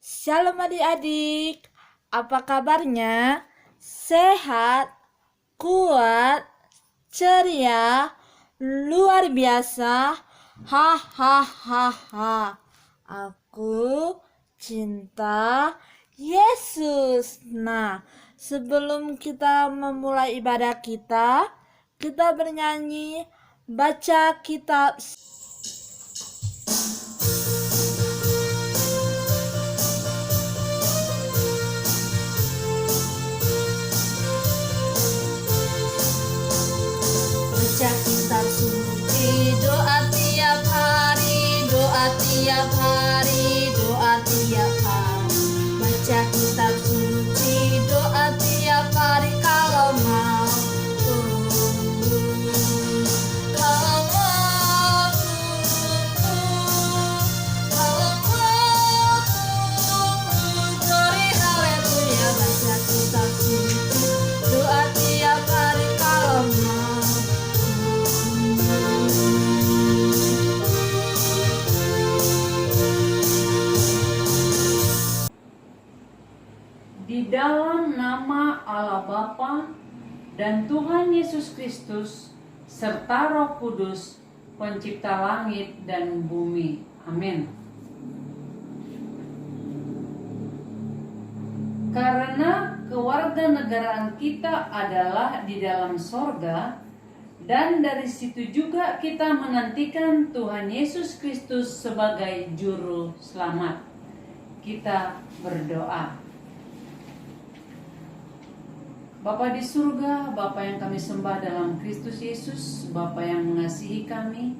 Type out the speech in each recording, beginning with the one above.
Shalom adik-adik, apa kabarnya? Sehat, kuat, ceria, luar biasa. Hahaha. Aku cinta Yesus. Nah, sebelum kita memulai ibadah kita bernyanyi baca kitab. Baca kitab suci, doa tiap hari, doa tiap hari, doa tiap hari. Baca kitab suci, doa tiap hari kalau mau tumbuh. Kalau mau tumbuh, kalau mau tumbuh, glory haleluya. Baca kitab suci, doa tiap hari kalau mau. Di dalam nama Allah Bapa dan Tuhan Yesus Kristus serta Roh Kudus, pencipta langit dan bumi. Amin. Karena kewarganegaraan kita adalah di dalam sorga, dan dari situ juga kita menantikan Tuhan Yesus Kristus sebagai juru selamat. Kita berdoa. Bapa di surga, Bapa yang kami sembah dalam Kristus Yesus, Bapa yang mengasihi kami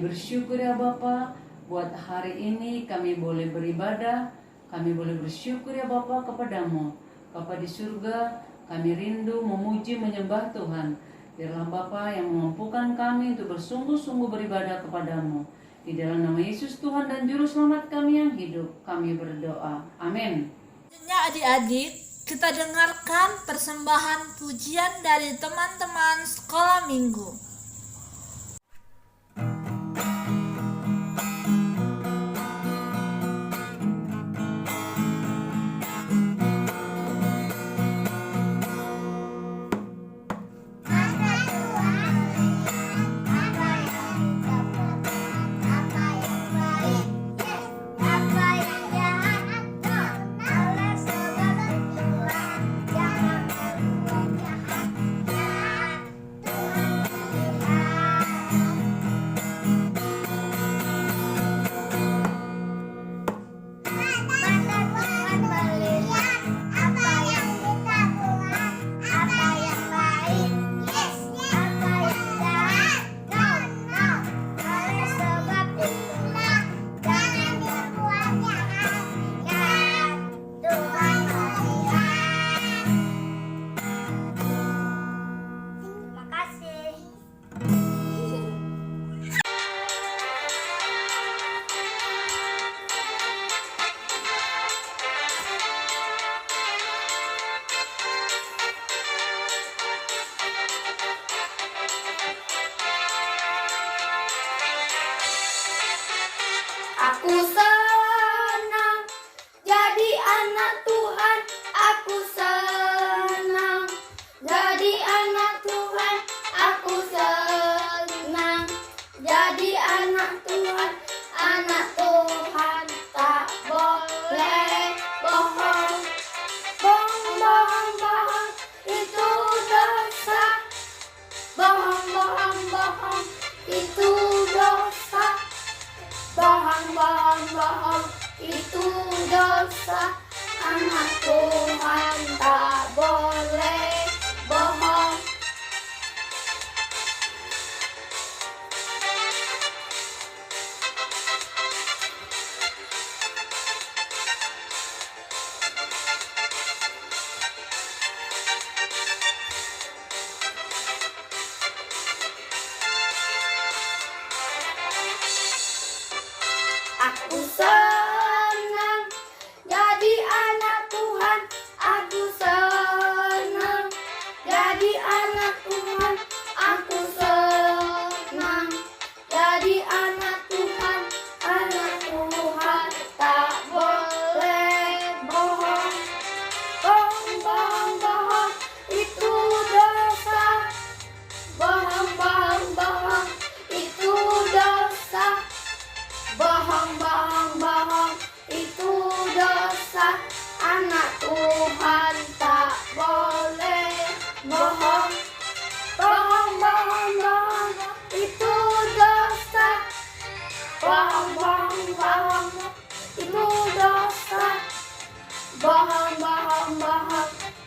bersyukur ya Bapa, buat hari ini kami boleh beribadah, kami boleh bersyukur ya Bapa kepadamu. Bapa di surga, kami rindu memuji menyembah Tuhan. Biarlah Bapa yang memampukan kami untuk bersungguh-sungguh beribadah kepadamu. Di dalam nama Yesus Tuhan dan Juru Selamat kami yang hidup, kami berdoa. Amin. Adik-adik, kita dengarkan persembahan pujian dari teman-teman sekolah minggu. Aku senang jadi anak Tuhan, aku senang jadi anak Tuhan, aku senang jadi anak Tuhan, anak Tuhan tak boleh bohong, bohong itu dosa, bohong itu dosa. Bohong itu dosa, anak Tuhan tak boleh bohong. Aku senang jadi anak Tuhan, aku senang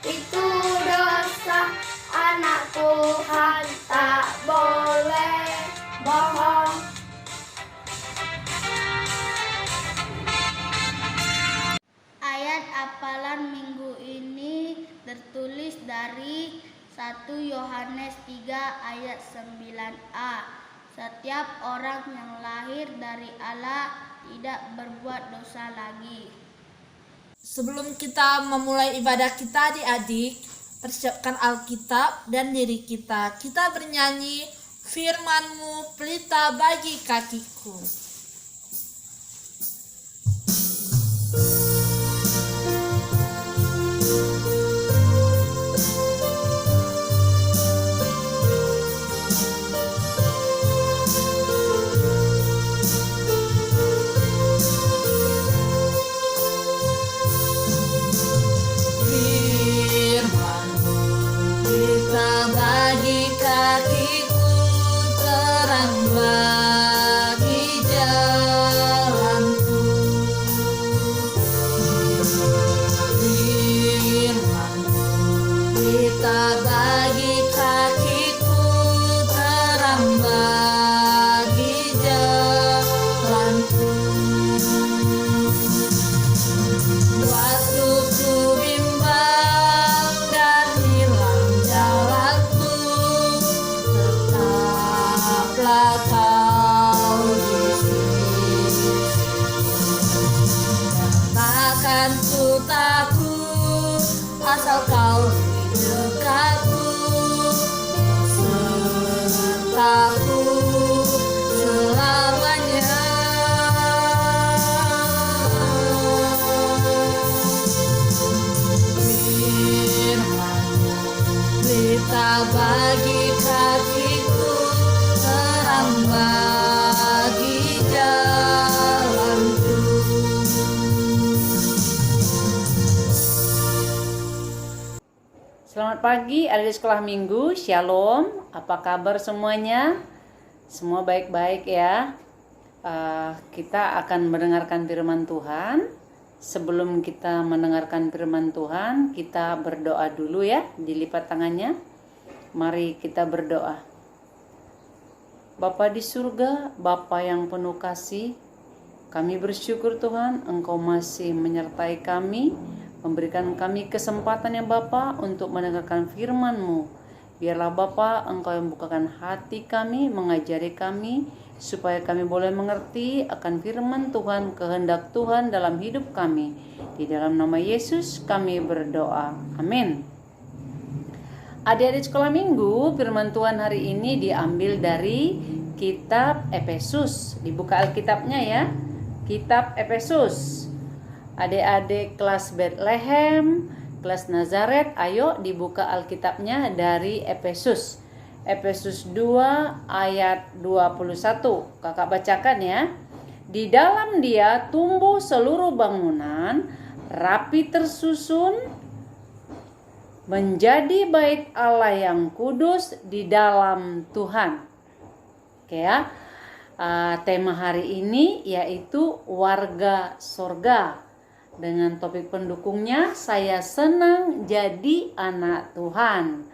itu dosa. Anak Tuhan tak boleh bohong. Ayat hafalan minggu ini tertulis dari 1 Yohanes 3 ayat 9a. Setiap orang yang lahir dari Allah tidak berbuat dosa lagi. Sebelum kita memulai ibadah kita, adik-adik, persiapkan Alkitab dan diri kita. Kita bernyanyi, firman-Mu pelita bagi kakiku. Asal kau di dekatku, sertaku selamanya. Firman-Mu pelita bagi kakiku, terang bagi jalanku. Selamat pagi adik sekolah minggu, Shalom. Apa kabar semuanya? Semua baik-baik ya. Kita akan mendengarkan firman Tuhan. Sebelum kita mendengarkan firman Tuhan, kita berdoa dulu ya. Dilipat tangannya. Mari kita berdoa. Bapa di surga, Bapa yang penuh kasih, kami bersyukur Tuhan, Engkau masih menyertai kami, memberikan kami kesempatan ya Bapa untuk mendengarkan firman-Mu. Biarlah Bapa Engkau yang bukakan hati kami, mengajari kami, supaya kami boleh mengerti akan firman Tuhan, kehendak Tuhan dalam hidup kami. Di dalam nama Yesus kami berdoa. Amin. Adik-adik sekolah minggu, firman Tuhan hari ini diambil dari kitab Efesus. Dibuka Alkitabnya ya. Kitab Efesus. Adik-adik kelas Bethlehem, kelas Nazaret, ayo dibuka Alkitabnya dari Efesus. Efesus 2 ayat 21. Kakak bacakan ya. Di dalam Dia tumbuh seluruh bangunan, rapi tersusun, menjadi bait Allah yang kudus di dalam Tuhan. Oke ya. Tema hari ini yaitu warga sorga. Dengan topik pendukungnya, saya senang jadi anak Tuhan.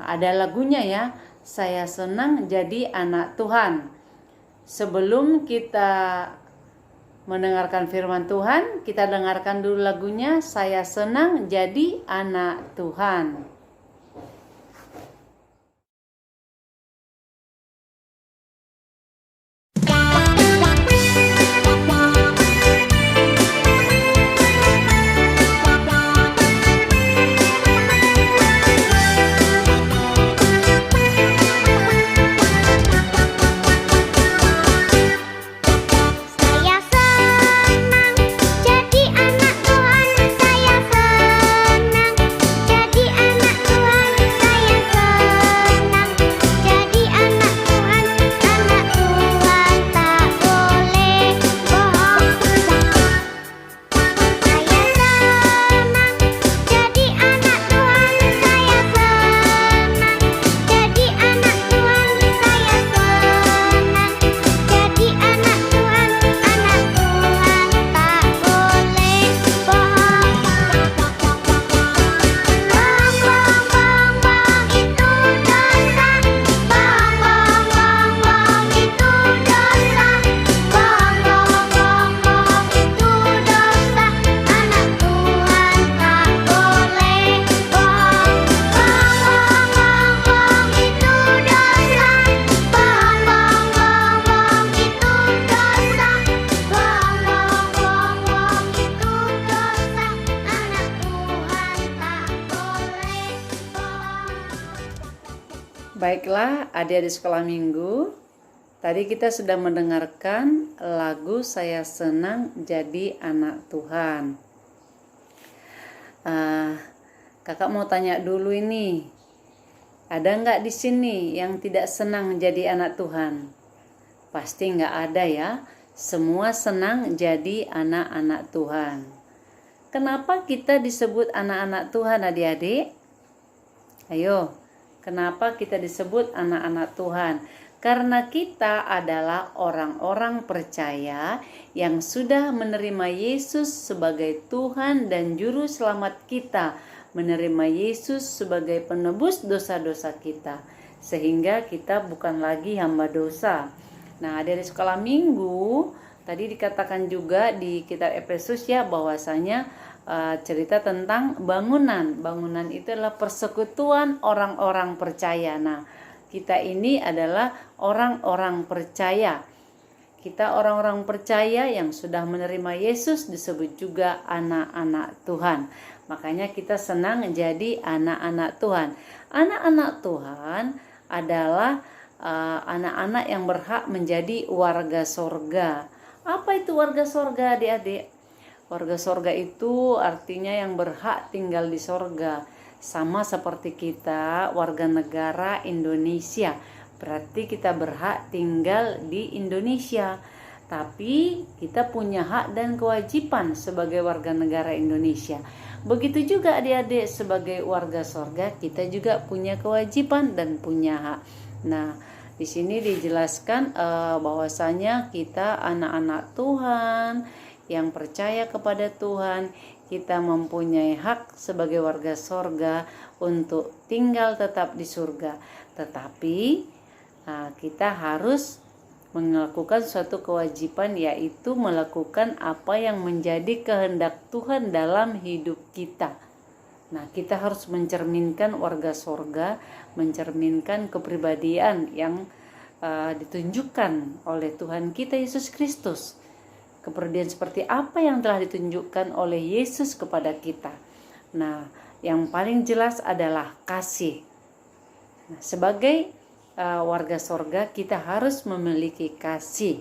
Ada lagunya ya, saya senang jadi anak Tuhan. Sebelum kita mendengarkan firman Tuhan, kita dengarkan dulu lagunya, saya senang jadi anak Tuhan. Saya senang jadi anak Tuhan. Saya senang jadi anak Baiklah, adik-adik sekolah minggu, tadi kita sudah mendengarkan lagu Saya Senang Jadi Anak Tuhan. Kakak mau tanya dulu ini, ada nggak di sini yang tidak senang jadi anak Tuhan? Pasti nggak ada ya. Semua senang jadi anak-anak Tuhan. Kenapa kita disebut anak-anak Tuhan, adik-adik? Ayo, kenapa kita disebut anak-anak Tuhan? Karena kita adalah orang-orang percaya yang sudah menerima Yesus sebagai Tuhan dan Juru Selamat kita, menerima Yesus sebagai penebus dosa-dosa kita, sehingga kita bukan lagi hamba dosa. Nah, dari sekolah minggu tadi dikatakan juga di kitab Efesus ya, bahwasanya cerita tentang bangunan. Bangunan itu adalah persekutuan orang-orang percaya. Nah, kita ini adalah orang-orang percaya. Kita orang-orang percaya yang sudah menerima Yesus disebut juga anak-anak Tuhan. Makanya kita senang jadi anak-anak Tuhan. Anak-anak Tuhan adalah anak-anak yang berhak menjadi warga sorga. Apa itu warga sorga, adik-adik? Warga sorga itu artinya yang berhak tinggal di sorga. Sama seperti kita warga negara Indonesia. Berarti kita berhak tinggal di Indonesia. Tapi kita punya hak dan kewajiban sebagai warga negara Indonesia. Begitu juga adik-adik, sebagai warga sorga kita juga punya kewajiban dan punya hak. Nah, di sini dijelaskan bahwasanya kita anak-anak Tuhan yang percaya kepada Tuhan. Kita mempunyai hak sebagai warga sorga untuk tinggal tetap di surga. Tetapi kita harus melakukan suatu kewajiban, yaitu melakukan apa yang menjadi kehendak Tuhan dalam hidup kita. Nah, kita harus mencerminkan warga sorga, mencerminkan kepribadian yang ditunjukkan oleh Tuhan kita Yesus Kristus. Kepribadian seperti apa yang telah ditunjukkan oleh Yesus kepada kita. Nah, yang paling jelas adalah kasih. Nah, sebagai warga sorga kita harus memiliki kasih.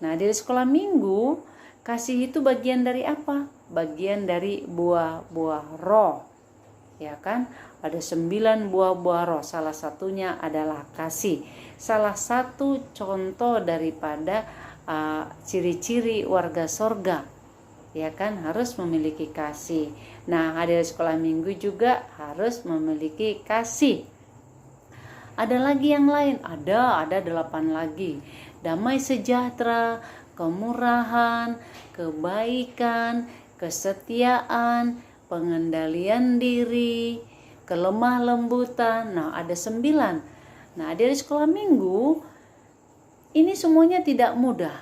Nah, di sekolah minggu, kasih itu bagian dari apa? Bagian dari buah-buah roh. Ya kan, ada 9 buah-buah roh, salah satunya adalah kasih. Salah satu contoh daripada ciri-ciri warga sorga, ya kan, harus memiliki kasih. Nah, ada sekolah minggu juga harus memiliki kasih. Ada lagi yang lain, ada 8 lagi. Damai sejahtera, kemurahan, kebaikan, kesetiaan, pengendalian diri, kelemah lembutan. Nah, ada 9. Nah, dari sekolah minggu ini semuanya tidak mudah.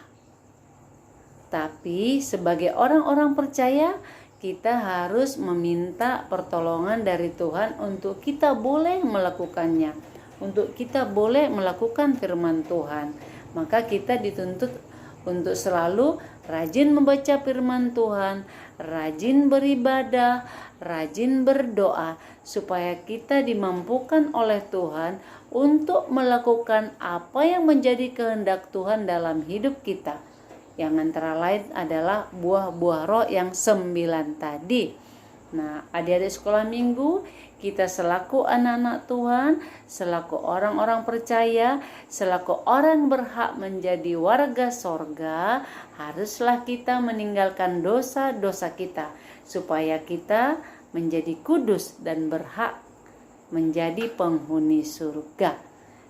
Tapi sebagai orang-orang percaya, kita harus meminta pertolongan dari Tuhan untuk kita boleh melakukannya, untuk kita boleh melakukan firman Tuhan. Maka kita dituntut untuk selalu rajin membaca firman Tuhan, rajin beribadah, rajin berdoa, supaya kita dimampukan oleh Tuhan untuk melakukan apa yang menjadi kehendak Tuhan dalam hidup kita. Yang antara lain adalah buah-buah roh yang 9 tadi. Nah, adik-adik sekolah minggu, kita selaku anak-anak Tuhan, selaku orang-orang percaya, selaku orang berhak menjadi warga sorga, haruslah kita meninggalkan dosa-dosa kita, supaya kita menjadi kudus dan berhak menjadi penghuni surga.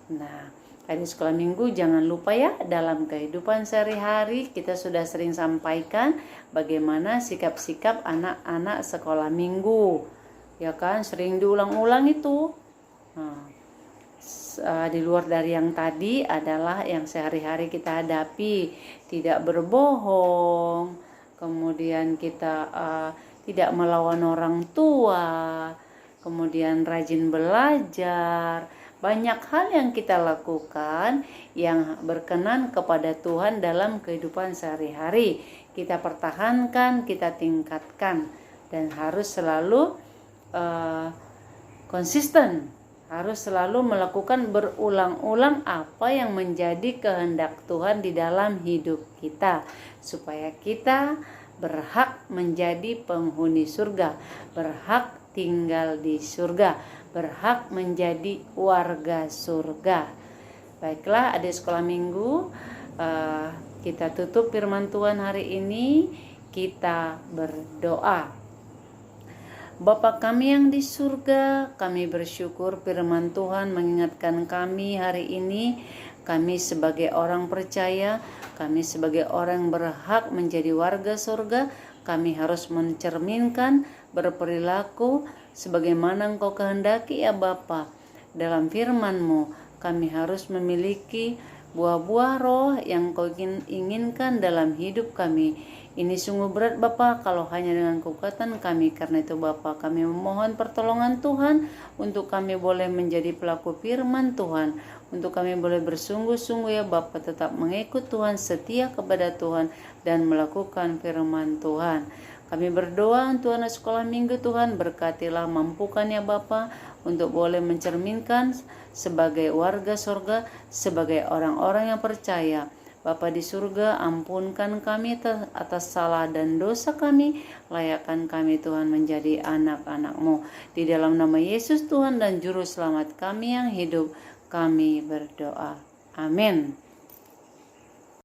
Nah, adik sekolah minggu, jangan lupa ya, dalam kehidupan sehari-hari kita sudah sering sampaikan bagaimana sikap-sikap anak-anak sekolah minggu. Ya kan, sering diulang-ulang itu. Nah, di luar dari yang tadi adalah yang sehari-hari kita hadapi, tidak berbohong, kemudian kita tidak melawan orang tua, kemudian rajin belajar. Banyak hal yang kita lakukan yang berkenan kepada Tuhan dalam kehidupan sehari-hari. Kita pertahankan, kita tingkatkan, dan harus selalu konsisten Harus selalu melakukan berulang-ulang apa yang menjadi kehendak Tuhan di dalam hidup kita, supaya kita berhak menjadi penghuni surga, berhak tinggal di surga, berhak menjadi warga surga. Baiklah adik sekolah minggu, kita tutup firman Tuhan hari ini, kita berdoa. Bapa kami yang di surga, kami bersyukur firman Tuhan mengingatkan kami hari ini. Kami sebagai orang percaya, kami sebagai orang berhak menjadi warga surga, kami harus mencerminkan berperilaku sebagaimana Engkau kehendaki ya Bapa. Dalam firman-Mu, kami harus memiliki buah-buah roh yang Engkau inginkan dalam hidup kami. Ini sungguh berat Bapa kalau hanya dengan kekuatan kami. Karena itu Bapa, kami memohon pertolongan Tuhan untuk kami boleh menjadi pelaku firman Tuhan. Untuk kami boleh bersungguh-sungguh ya Bapa, tetap mengikut Tuhan, setia kepada Tuhan, dan melakukan firman Tuhan. Kami berdoa untuk anak sekolah minggu Tuhan, berkatilah, mampukan ya Bapa, untuk boleh mencerminkan sebagai warga surga, sebagai orang-orang yang percaya. Bapa di surga, ampunkan kami atas salah dan dosa kami, layakkan kami Tuhan menjadi anak-anak-Mu. Di dalam nama Yesus Tuhan dan Juru Selamat kami yang hidup, kami berdoa. Amin.